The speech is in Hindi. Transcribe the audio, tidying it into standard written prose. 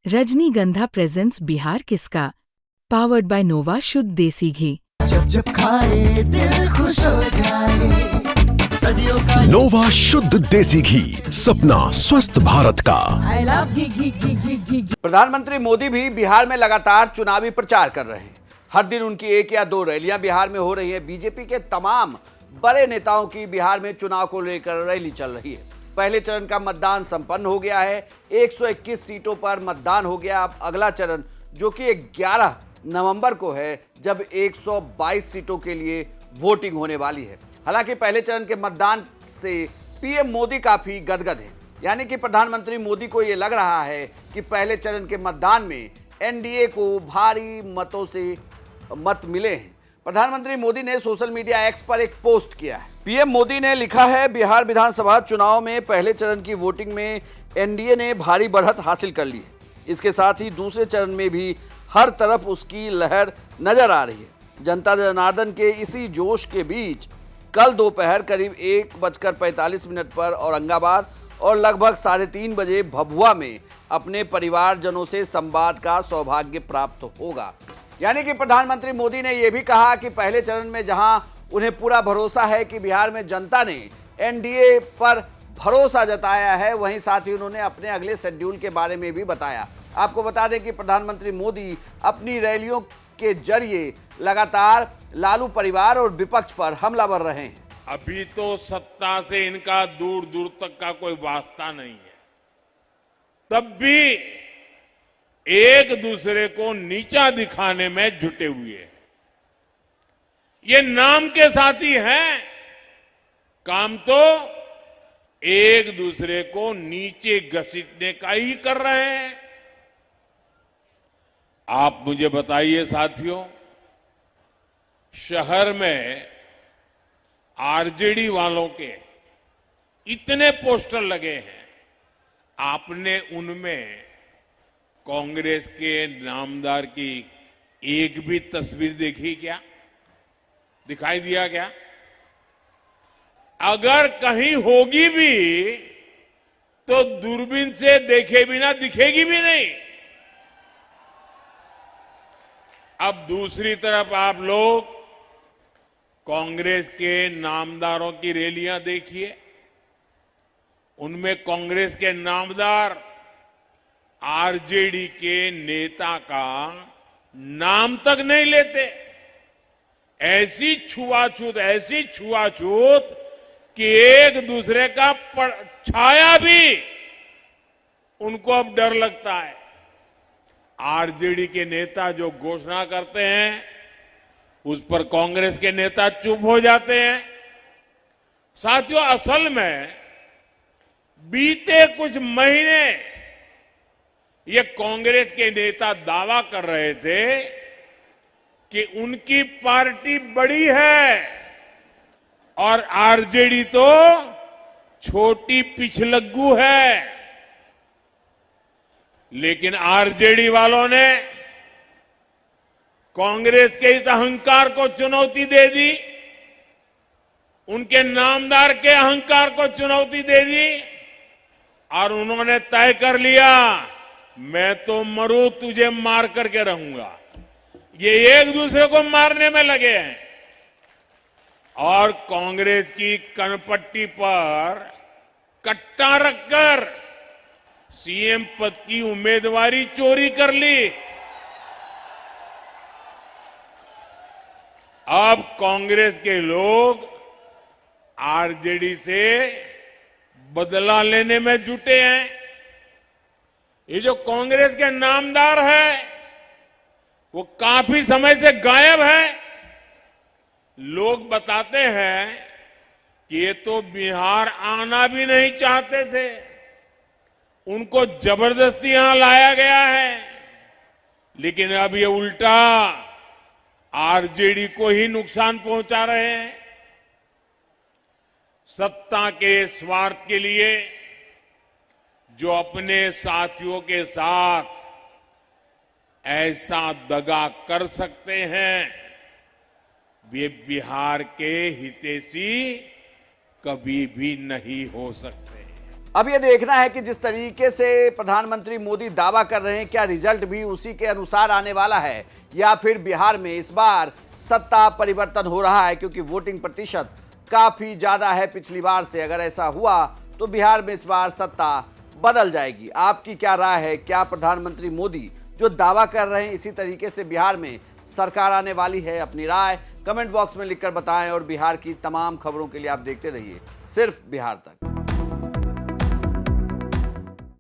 रजनीगंधा प्रेजेंट्स बिहार किसका, पावर्ड बाय नोवा शुद्ध देसी घी। जब जब खाए दिल खुश हो जाए, सदियों का नोवा शुद्ध देसी घी, सपना स्वस्थ भारत का। I love घी। प्रधानमंत्री मोदी भी बिहार में लगातार चुनावी प्रचार कर रहे हैं। हर दिन उनकी एक या दो रैलियां बिहार में हो रही है। बीजेपी के तमाम बड़े नेताओं की बिहार में चुनाव को लेकर रैली चल रही है। पहले चरण का मतदान संपन्न हो गया है। 121 सीटों पर मतदान हो गया। अब अगला चरण जो कि 11 नवंबर को है, जब 122 सीटों के लिए वोटिंग होने वाली है। हालांकि पहले चरण के मतदान से पीएम मोदी काफी गदगद है, यानी कि प्रधानमंत्री मोदी को यह लग रहा है कि पहले चरण के मतदान में एनडीए को भारी मतों से मत मिले हैं। प्रधानमंत्री मोदी ने सोशल मीडिया एक्स पर एक पोस्ट किया है। पीएम मोदी ने लिखा है, बिहार विधानसभा चुनाव में पहले चरण की वोटिंग में एनडीए ने भारी बढ़त हासिल कर ली है। इसके साथ ही दूसरे चरण में भी हर तरफ उसकी लहर नजर आ रही है। जनता जनार्दन के इसी जोश के बीच कल दोपहर करीब 1:45 पर औरंगाबाद और लगभग 3:30 बजे भभुआ में अपने परिवारजनों से संवाद का सौभाग्य प्राप्त होगा। यानी कि प्रधानमंत्री मोदी ने यह भी कहा कि पहले चरण में जहां उन्हें पूरा भरोसा है कि बिहार में जनता ने एनडीए पर भरोसा जताया है, वहीं साथ ही उन्होंने अपने अगले शेड्यूल के बारे में भी बताया। आपको बता दें कि प्रधानमंत्री मोदी अपनी रैलियों के जरिए लगातार लालू परिवार और विपक्ष पर हमलावर रहे हैं। अभी तो सत्ता से इनका दूर दूर तक का कोई वास्ता नहीं है, तब भी एक दूसरे को नीचा दिखाने में जुटे हुए हैं। ये नाम के साथी हैं, काम तो एक दूसरे को नीचे घसीटने का ही कर रहे हैं। आप मुझे बताइए साथियों, शहर में आरजेडी वालों के इतने पोस्टर लगे हैं, आपने उनमें कांग्रेस के नामदार की एक भी तस्वीर देखी क्या? दिखाई दिया क्या? अगर कहीं होगी भी तो दूरबीन से देखे बिना दिखेगी भी नहीं। अब दूसरी तरफ आप लोग कांग्रेस के नामदारों की रैलियां देखिए, उनमें कांग्रेस के नामदार आरजेडी के नेता का नाम तक नहीं लेते। ऐसी छुआछूत कि एक दूसरे का छाया भी उनको अब डर लगता है। आरजेडी के नेता जो घोषणा करते हैं उस पर कांग्रेस के नेता चुप हो जाते हैं। साथियों, असल में बीते कुछ महीने ये कांग्रेस के नेता दावा कर रहे थे कि उनकी पार्टी बड़ी है और आरजेडी तो छोटी पिछलग्गू है। लेकिन आरजेडी वालों ने कांग्रेस के इस अहंकार को चुनौती दे दी, उनके नामदार के अहंकार को चुनौती दे दी और उन्होंने तय कर लिया, मैं तो मरूं तुझे मार करके रहूंगा। ये एक दूसरे को मारने में लगे हैं और कांग्रेस की कनपट्टी पर कट्टा रखकर सीएम पद की उम्मीदवारी चोरी कर ली। अब कांग्रेस के लोग आरजेडी से बदला लेने में जुटे हैं। ये जो कांग्रेस के नामदार है वो काफी समय से गायब है। लोग बताते हैं कि ये तो बिहार आना भी नहीं चाहते थे, उनको जबरदस्ती यहां लाया गया है। लेकिन अब ये उल्टा आरजेडी को ही नुकसान पहुंचा रहे हैं। सत्ता के स्वार्थ के लिए जो अपने साथियों के साथ ऐसा दगा कर सकते हैं, वे बिहार के हितैषी कभी भी नहीं हो सकते। अब ये देखना है कि जिस तरीके से प्रधानमंत्री मोदी दावा कर रहे हैं, क्या रिजल्ट भी उसी के अनुसार आने वाला है या फिर बिहार में इस बार सत्ता परिवर्तन हो रहा है, क्योंकि वोटिंग प्रतिशत काफी ज्यादा है पिछली बार से। अगर ऐसा हुआ तो बिहार में इस बार सत्ता बदल जाएगी। आपकी क्या राय है? क्या प्रधानमंत्री मोदी जो दावा कर रहे हैं इसी तरीके से बिहार में सरकार आने वाली है? अपनी राय कमेंट बॉक्स में लिखकर बताएं और बिहार की तमाम खबरों के लिए आप देखते रहिए सिर्फ बिहार तक।